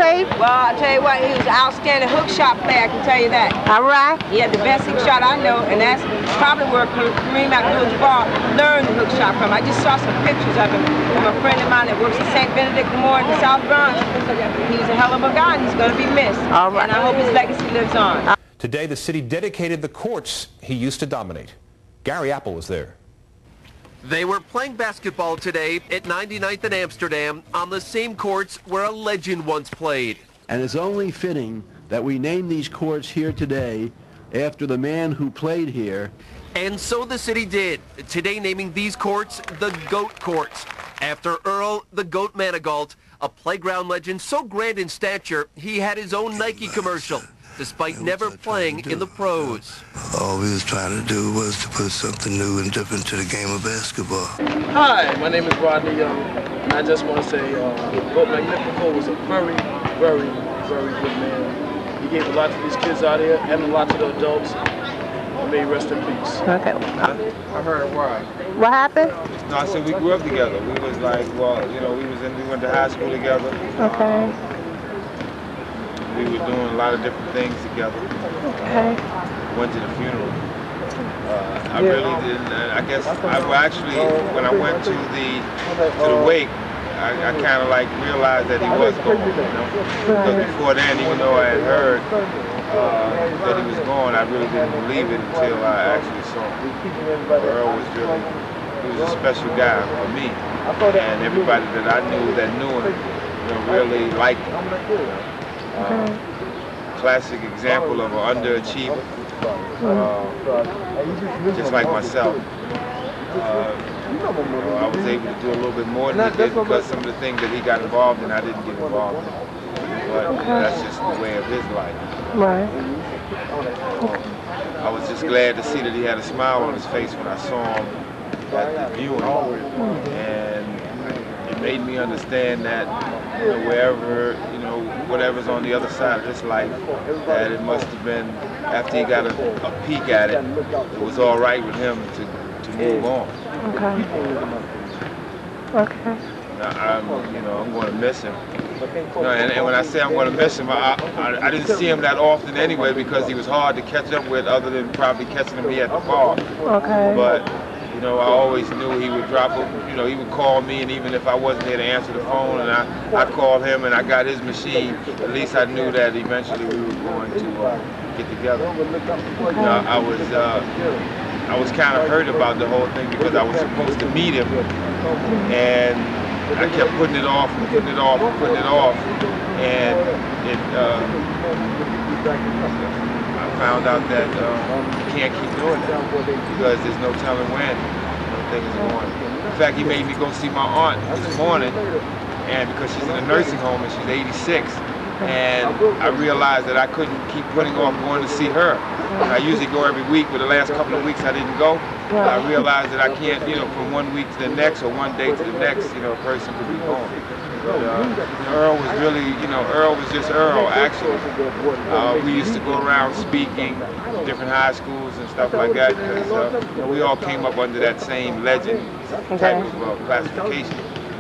Tape? Well, I'll tell you what, he was an outstanding hook shot player, I can tell you that. All right. He had the best hook shot I know, and that's probably where Kareem Abdul-Jabbar learned the hook shot from. I just saw some pictures of him from a friend of mine that works at St. Benedict Moore in the South Bronx. He's a hell of a guy, and he's going to be missed. All right. And I hope his legacy lives on. Today, the city dedicated the courts he used to dominate. Gary Apple was there. They were playing basketball today at 99th and Amsterdam on the same courts where a legend once played. And it's only fitting that we name these courts here today after the man who played here. And so the city did, today naming these courts the GOAT Courts, after Earl the GOAT Manigualt, a playground legend so grand in stature he had his own Nike commercial, despite never playing in the pros. All we was trying to do was to put something new and different to the game of basketball. Hi, my name is Rodney Young, and I just want to say GOAT Magnifico was a very, very, very good man. He gave a lot to these kids out here and a lot to the adults. May he rest in peace. Okay. I heard why. What happened? No, I said we grew up together. We was like, well, you know, we went to high school together. Okay. We were doing a lot of different things together. Okay. Went to the funeral. I really didn't. I guess actually when I went to the wake, I kind of like realized that he was gone. You know? Because before then, even though I had heard that he was gone, I really didn't believe it until I actually saw him. Earl was he was a special guy for me, and everybody that I knew that knew him, you know, really liked him. Classic example of an underachiever, just like myself. I was able to do a little bit more than he did because some of the things that he got involved in, I didn't get involved in. But that's just the way of his life. Right. I was just glad to see that he had a smile on his face when I saw him at the viewing, and it made me understand that, you know, wherever, you know, whatever's on the other side of this life, that it must have been, after he got a peek at it, it was all right with him to move on. Okay. Okay. I'm going to miss him. And when I say I'm going to miss him, I didn't see him that often anyway because he was hard to catch up with, other than probably catching him here at the bar. Okay. But you know, I always knew he would drop him. You know, he would call me, and even if I wasn't there to answer the phone, and I called him, and I got his machine. At least I knew that eventually we were going to get together. You know, I was kind of hurt about the whole thing because I was supposed to meet him, and I kept putting it off and putting it off and putting it off, and I found out that you can't keep doing that because there's no telling when things are going. In fact, he made me go see my aunt this morning, and because she's in a nursing home and she's 86, and I realized that I couldn't keep putting off going to see her. I usually go every week, but the last couple of weeks I didn't go. I realized that I can't, you know, from one week to the next or one day to the next, you know, a person could be gone. But Earl was really, you know, Earl was just Earl, actually. We used to go around speaking to different high schools and stuff like that, because you know, we all came up under that same legend type of classification.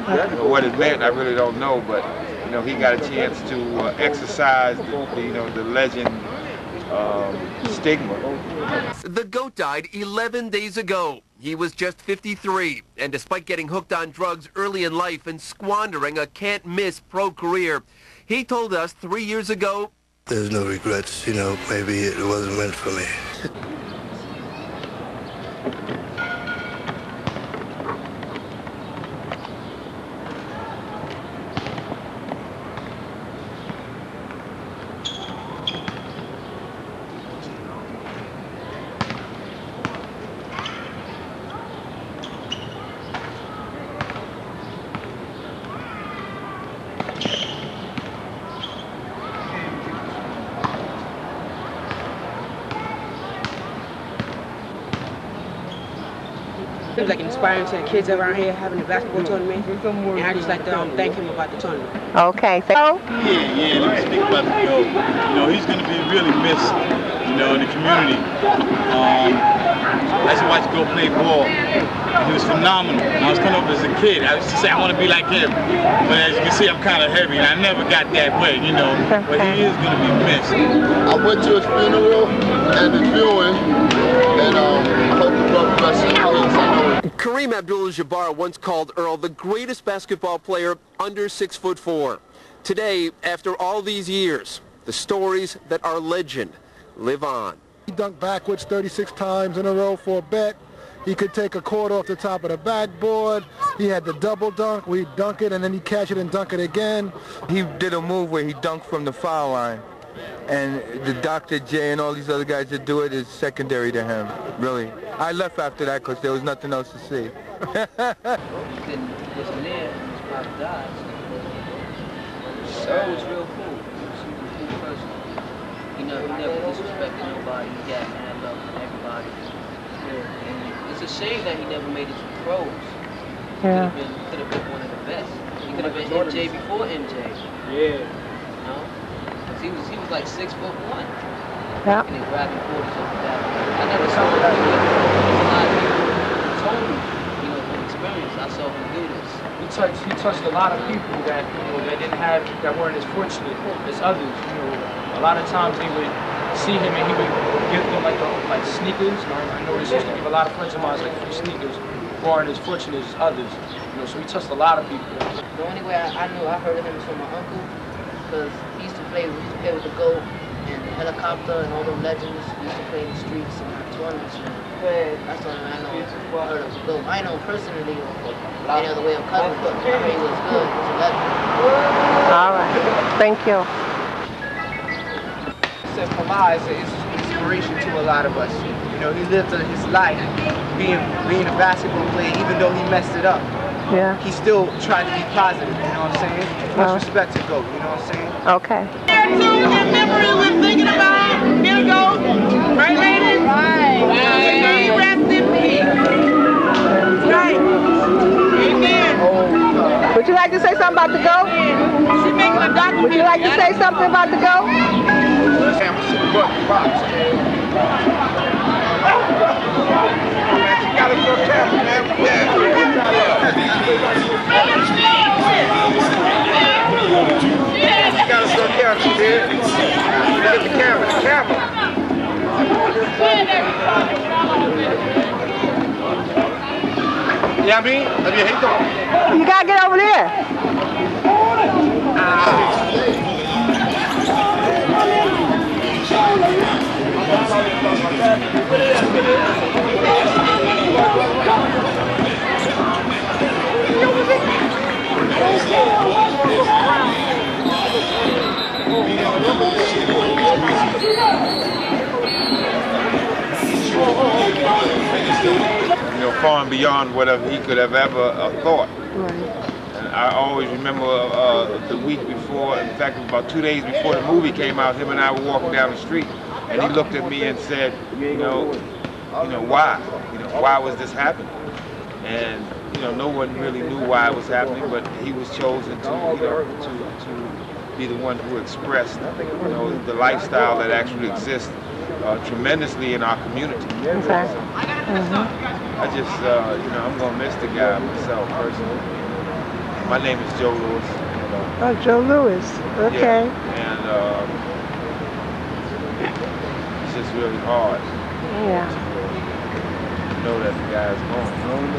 You know, what it meant, I really don't know, but you know, he got a chance to exercise the legend stigma. The GOAT died 11 days ago. He was just 53, and despite getting hooked on drugs early in life and squandering a can't-miss pro career, he told us 3 years ago, "There's no regrets, you know, maybe it wasn't meant for me." It was like inspiring to the kids around here having the basketball tournament, and I just like to thank him about the tournament. Okay, so? Yeah, let me speak about the GOAT. You know, he's going to be really missed, you know, in the community. I used to watch him go play ball. He was phenomenal. When I was coming up as a kid, I used to say I want to be like him. But as you can see, I'm kind of heavy, and I never got that way, you know. But he is going to be missed. I went to his funeral and his viewing, and I hope the brother rest in peace. Kareem Abdul-Jabbar once called Earl the greatest basketball player under 6'4". Today, after all these years, the stories that are legend live on. He dunked backwards 36 times in a row for a bet. He could take a quarter off the top of the backboard. He had the double dunk where he'd dunk it and then he'd catch it and dunk it again. He did a move where he dunked from the foul line. And the Dr. J and all these other guys that do it is secondary to him, really. I left after that because there was nothing else to see. Earl was real cool. He was a cool person. He never disrespected nobody. He got mad love from everybody. Yeah. And it's a shame that he never made it to the pros. Yeah. Could have been one of the best. He could have been MJ before MJ. Yeah. You know? Because he was like 6'1". Yeah. And he grabbing 40s off the back. I never saw him do it. A lot of people told me, you know, from experience, I saw him do this. He touched a lot of people that, you know, that weren't as fortunate as others. You know, a lot of times they would see him and he would give them like sneakers. I know this used to give a lot of friends of mine like free sneakers, who aren't as fortunate as others. You know, so he touched a lot of people. The only way I knew I heard of him was from my uncle, because he used to play with the GOAT and the Helicopter and all those legends. He used to play in the streets and tournaments. That's the only way I know I heard of the GOAT. I know him personally or any other way of cousin, but I heard he was good. He was a legend. All right. Thank you. Kamala is an inspiration to a lot of us. You know, he lived his life being a basketball player, even though he messed it up. Yeah. He still tried to be positive, you know what I'm saying? Much respect to GOAT, you know what I'm saying? Okay. In memory we're thinking about, here goes, right ladies? Right. May he rest in peace. Right. Amen. Would you like to say something about the GOAT? She's making a documentary. Would you like to say something about the GOAT? Yeah, I mean, You gotta get over there. You know, far and beyond whatever he could have ever thought. Right. And I always remember the week before, in fact, about 2 days before the movie came out, him and I were walking down the street, and he looked at me and said, you know, why? You know, why was this happening? And you know, no one really knew why it was happening, but he was chosen to, you know, to be the one who expressed, you know, the lifestyle that actually exists tremendously in our community. Exactly. I just, you know, I'm gonna miss the guy myself personally. My name is Joe Lewis. Oh, Joe Lewis. Okay. Yeah, and it's just really hard. Yeah. To know that the guy is gone.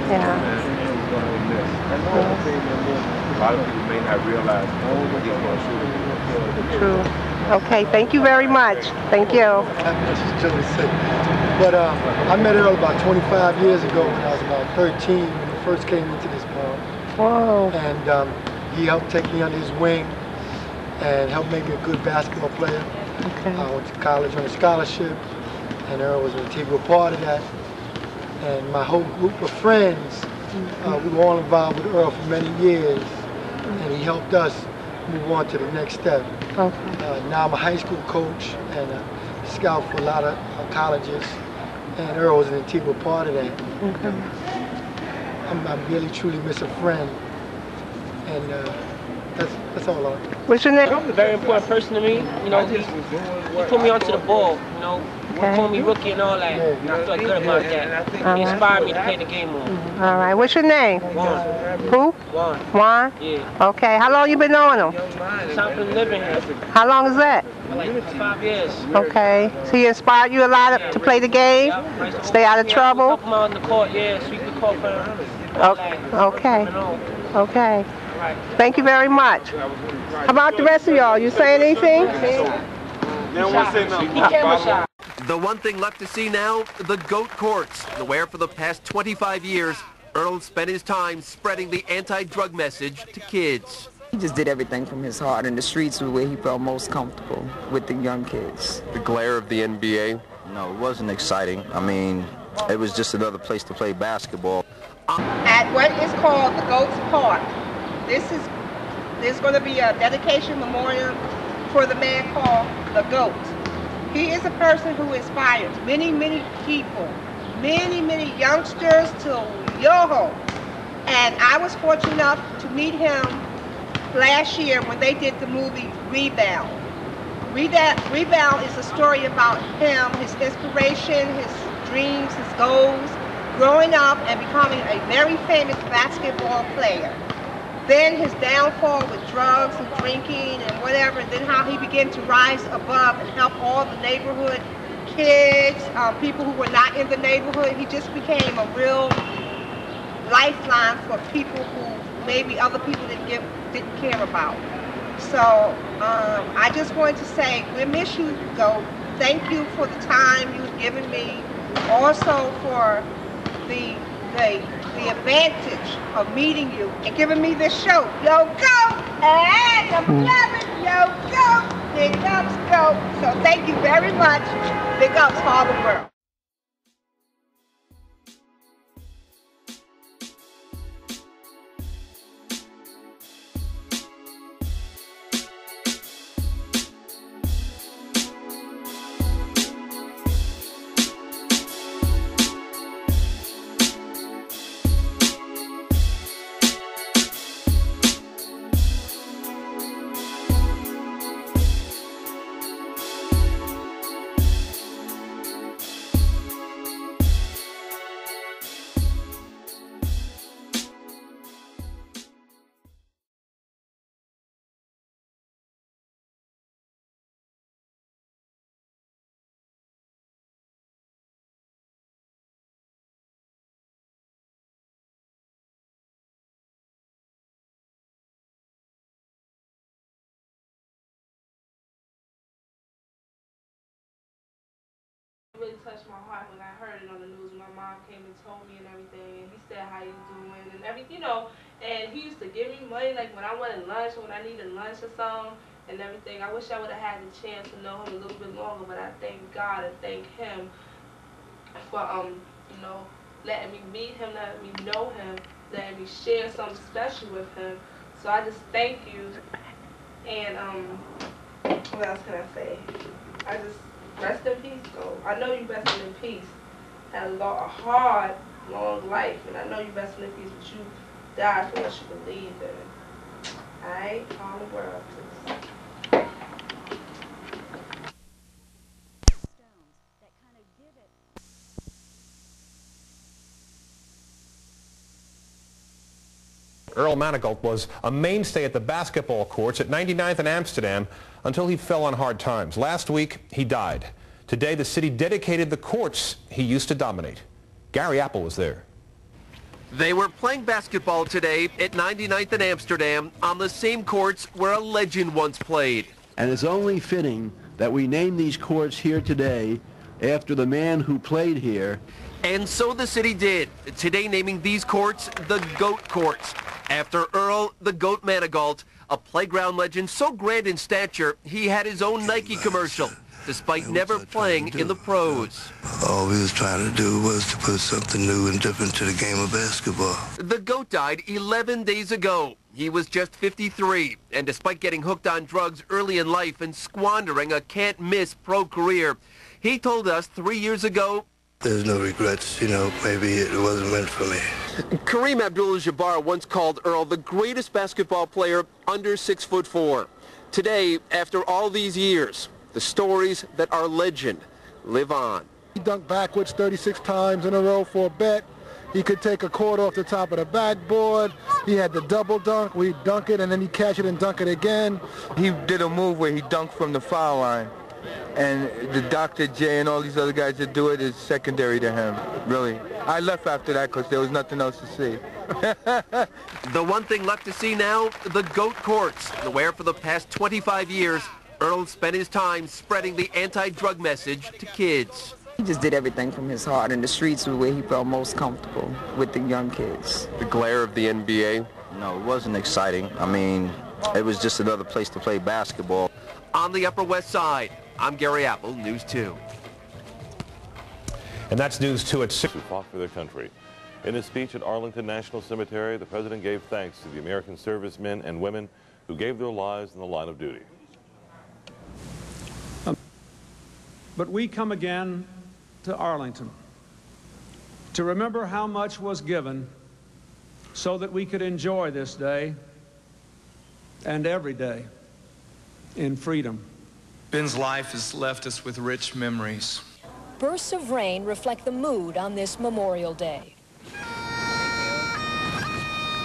Yeah. And he's gonna be missed. A lot of people may not realize what he's going through. True. Okay, thank you very much. Thank you. But I met Earl about 25 years ago when I was about 13 when he first came into this bar. Whoa. And he helped take me under his wing and helped make me a good basketball player. Okay. I went to college on a scholarship, and Earl was an integral part of that. And my whole group of friends, we were all involved with Earl for many years, and he helped us move on to the next step. Okay. Now I'm a high school coach and a scout for a lot of colleges, and Earl was an integral part of that. Okay. I really truly miss a friend, and that's all I. What's your name? He's a very important person to me. You know, he put me onto the ball. You know, call me rookie and all that. And I feel good about that. He inspired me to play the game more. All right. What's your name? Juan. Who? Juan. Juan? Yeah. Okay. How long you been knowing him? Time for living here. How long is that? Like 5 years. Okay. So he inspired you a lot to play the game? Stay out of trouble? Help him out in the court, yeah, sweep the court for him. Okay. Okay. Thank you very much. How about the rest of y'all? You saying anything? The one thing left to see now, the GOAT courts, where for the past 25 years, Earl spent his time spreading the anti-drug message to kids. He just did everything from his heart, and the streets were where he felt most comfortable with the young kids. The glare of the NBA? No, it wasn't exciting. I mean, it was just another place to play basketball. At what is called the GOAT's Park, there's going to be a dedication memorial for the man called the GOAT. He is a person who inspires many, many people, many, many youngsters to yo-ho. And I was fortunate enough to meet him last year when they did the movie Rebound. Rebound is a story about him, his inspiration, his dreams, his goals, growing up and becoming a very famous basketball player. Then his downfall with drugs and drinking and whatever, and then how he began to rise above and help all the neighborhood kids, people who were not in the neighborhood. He just became a real lifeline for people who maybe other people didn't care about. So I just wanted to say, we miss you, GOAT. Thank you for the time you've given me. Also for the advantage of meeting you and giving me this show. Yo, GOAT! And I'm loving yo, GOAT! Big ups, GOAT! So thank you very much. Big ups, Harlem World. Really touched my heart when I heard it on the news. My mom came and told me and everything, and he said how you doing and everything, you know. And he used to give me money like when I wanted lunch or when I needed lunch or something and everything. I wish I would have had the chance to know him a little bit longer, but I thank God and thank him for you know, letting me meet him, letting me know him, letting me share something special with him. So I just thank you. And what else can I say? I just rest in peace, though. I know you resting in peace. Had a hard, long life, and I know you resting in peace, but you died for what you believe in. Alright? All the world, please. Earl Manigualt was a mainstay at the basketball courts at 99th and Amsterdam until he fell on hard times. Last week, he died. Today, the city dedicated the courts he used to dominate. Gary Apple was there. They were playing basketball today at 99th and Amsterdam on the same courts where a legend once played. And it's only fitting that we name these courts here today after the man who played here. And so the city did, today naming these courts the GOAT courts, after Earl the GOAT Manigualt, a playground legend so grand in stature he had his own Nike commercial, despite never playing in the pros. All we was trying to do was to put something new and different to the game of basketball. The GOAT died 11 days ago. He was just 53, and despite getting hooked on drugs early in life and squandering a can't-miss pro career, he told us 3 years ago, there's no regrets, you know, maybe it wasn't meant for me. Kareem Abdul-Jabbar once called Earl the greatest basketball player under 6'4". Today, after all these years, the stories that our legend live on. He dunked backwards 36 times in a row for a bet. He could take a quarter off the top of the backboard. He had the double dunk where he'd dunk it and then he'd catch it and dunk it again. He did a move where he dunked from the foul line. And the Dr. J and all these other guys that do it is secondary to him, really. I left after that because there was nothing else to see. The one thing left to see now, the GOAT courts, where for the past 25 years, Earl spent his time spreading the anti-drug message to kids. He just did everything from his heart, and the streets was where he felt most comfortable with the young kids. The glare of the NBA? No, it wasn't exciting. I mean, it was just another place to play basketball. On the Upper West Side, I'm Gary Apple, News 2. And that's News 2 at 6. Who fought for their country. In his speech at Arlington National Cemetery, the president gave thanks to the American servicemen and women who gave their lives in the line of duty. But we come again to Arlington to remember how much was given so that we could enjoy this day and every day in freedom. Ben's life has left us with rich memories. Bursts of rain reflect the mood on this Memorial Day.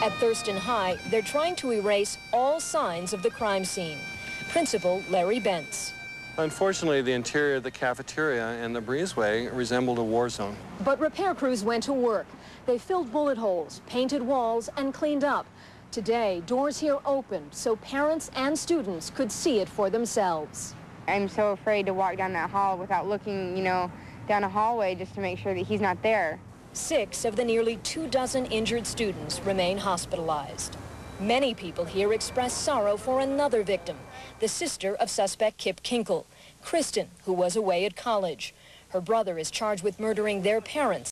At Thurston High, they're trying to erase all signs of the crime scene. Principal Larry Bentz. Unfortunately, the interior of the cafeteria and the breezeway resembled a war zone. But repair crews went to work. They filled bullet holes, painted walls, and cleaned up. Today, doors here opened so parents and students could see it for themselves. I'm so afraid to walk down that hall without looking, down a hallway just to make sure that he's not there. 6 of the nearly 24 injured students remain hospitalized. Many people here express sorrow for another victim, the sister of suspect Kip Kinkle, Kristen, who was away at college. Her brother is charged with murdering their parents.